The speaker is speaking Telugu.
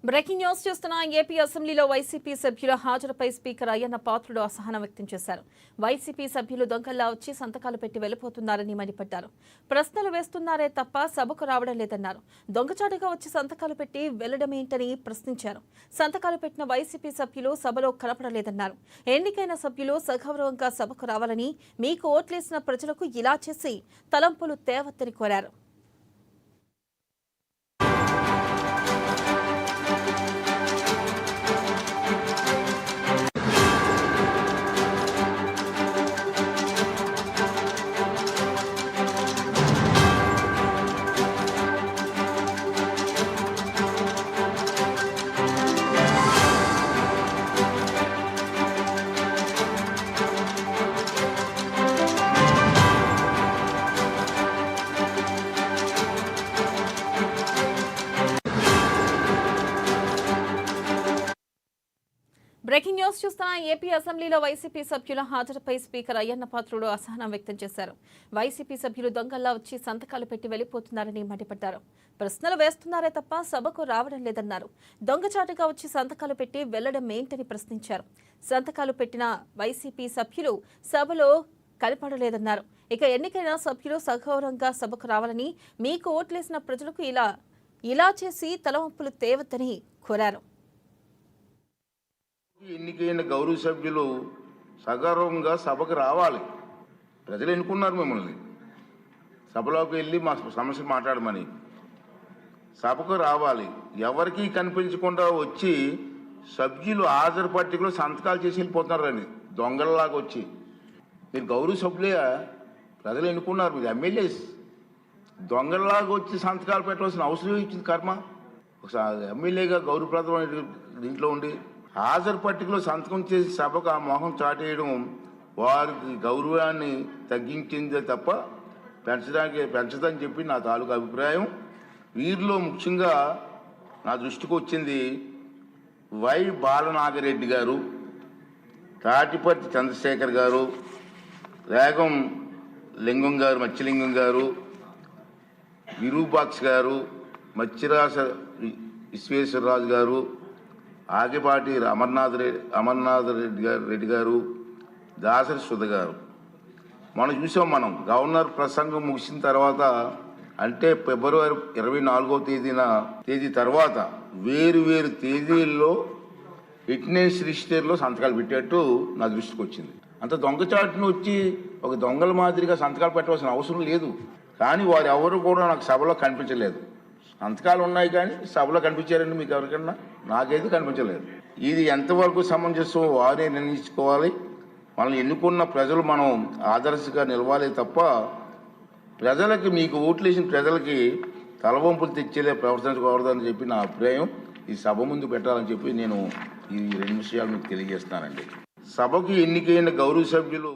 బ్రేకింగ్ న్యూస్ చూస్తున్న ఏపీ అసెంబ్లీలో వైసీపీ సభ్యుల హాజరుపై స్పీకర్ అయ్యన్న పాత్రుడు అసహనం వ్యక్తం చేశారు. వైసీపీ సభ్యులు దొంగల్లా వచ్చి సంతకాలు పెట్టి వెళ్లిపోతున్నారని మండిపడ్డారు. ప్రశ్నలు వేస్తున్నారే తప్ప సభకు రావడం లేదన్నారు. దొంగచాటుగా వచ్చి సంతకాలు పెట్టి వెళ్లడమేంటని ప్రశ్నించారు. సంతకాలు పెట్టిన వైసీపీ సభ్యులు సభలో కనపడలేదన్నారు. ఎన్నికైన సభ్యులు సగౌరవంగా సభకు రావాలని, మీకు ఓట్లేసిన ప్రజలకు ఇలా చేసి తలంపులు తేవద్దని కోరారు. బ్రేకింగ్ న్యూస్ చూస్తున్న ఏపీ అసెంబ్లీలో వైసీపీ సభ్యుల హాజరుపై స్పీకర్ అయ్యన్న పాత్రుడు అసహనం వ్యక్తం చేశారు. వైసీపీ సభ్యులు దొంగల్లా వచ్చి సంతకాలు పెట్టి వెళ్లిపోతున్నారని మండిపడ్డారు. ప్రశ్నలు వేస్తున్నారే తప్ప సభకు రావడం లేదన్నారు. దొంగచాటుగా వచ్చి సంతకాలు పెట్టి వెళ్లడం ఏంటని ప్రశ్నించారు. సంతకాలు పెట్టిన వైసీపీ సభ్యులు సభలో కనపడలేదన్నారు. ఇక ఎన్నికైన సభ్యులు సగౌరవంగా సభకు రావాలని, మీకు ఓట్లేసిన ప్రజలకు ఇలా చేసి తలవంపులు తేవద్దని కోరారు. ఎన్నికైన గౌరవ సభ్యులు సగౌరవంగా సభకు రావాలి. ప్రజలు ఎన్నుకున్నారు మిమ్మల్ని సభలోకి వెళ్ళి మా సమస్య మాట్లాడమని. సభకు రావాలి. ఎవరికి కనిపించకుండా వచ్చి సభ్యులు హాజరు పట్టికలో సంతకాలు చేసి వెళ్ళిపోతున్నారని దొంగలలాగా వచ్చి. మీరు గౌరవ సభ్యులే, ప్రజలు ఎన్నుకున్నారు, మీరు ఎమ్మెల్యేస్. దొంగలలాగా వచ్చి సంతకాలు పెట్టవలసిన అవసరం ఇచ్చింది కర్మ. ఒకసారి ఎమ్మెల్యేగా గౌరవప్రదమైన దీంట్లో ఉండి హాజరు పట్టికలో సంతకం చేసి సభకు ఆ మొహం చాటేయడం వారికి గౌరవాన్ని తగ్గించిందే తప్ప పెంచదని చెప్పి నా తాలూకు అభిప్రాయం. వీరిలో ముఖ్యంగా నా దృష్టికి వచ్చింది వై బాలనాగిరెడ్డి గారు, తాటిపర్తి చంద్రశేఖర్ గారు, రేగం లింగం గారు, మత్స్యలింగం గారు, విరూపాక్ష గారు, మత్స్యరాస విశ్వేశ్వరరాజు గారు, ఆగిపాటి అమర్నాథ్ రెడ్డి గారు, దాసరి సుధ గారు. చూసాం మనం గవర్నర్ ప్రసంగం ముగిసిన తర్వాత, అంటే ఫిబ్రవరి 24వ తేదీ తర్వాత వేరు తేదీల్లో ఫిట్నెస్ రిజిస్టర్లో సంతకాలు పెట్టేట్టు నా దృష్టికి వచ్చింది. అంత దొంగచాటును వచ్చి ఒక దొంగల మాదిరిగా సంతకాలు పెట్టవలసిన అవసరం లేదు. కానీ వారు ఎవరు కూడా నాకు సభలో కనిపించలేదు. సంతకాలు ఉన్నాయి కానీ సభలో కనిపించారండి మీకు ఎవరికన్నా? నాకైతే కనిపించలేదు. ఇది ఎంతవరకు సమంజసం వారే నిర్ణయించుకోవాలి. మనల్ని ఎన్నుకున్న ప్రజలు మనం ఆదర్శంగా నిలవాలి తప్ప ప్రజలకి, మీకు ఓట్లేసిన ప్రజలకి తలవంపులు తెచ్చేలే ప్రవర్తించకూడదని చెప్పి నా అభిప్రాయం. ఈ సభ ముందు పెట్టాలని చెప్పి నేను ఈ 2 విషయాలు మీకు తెలియజేస్తానండి. సభకి ఎన్నికైన గౌరవ సభ్యులు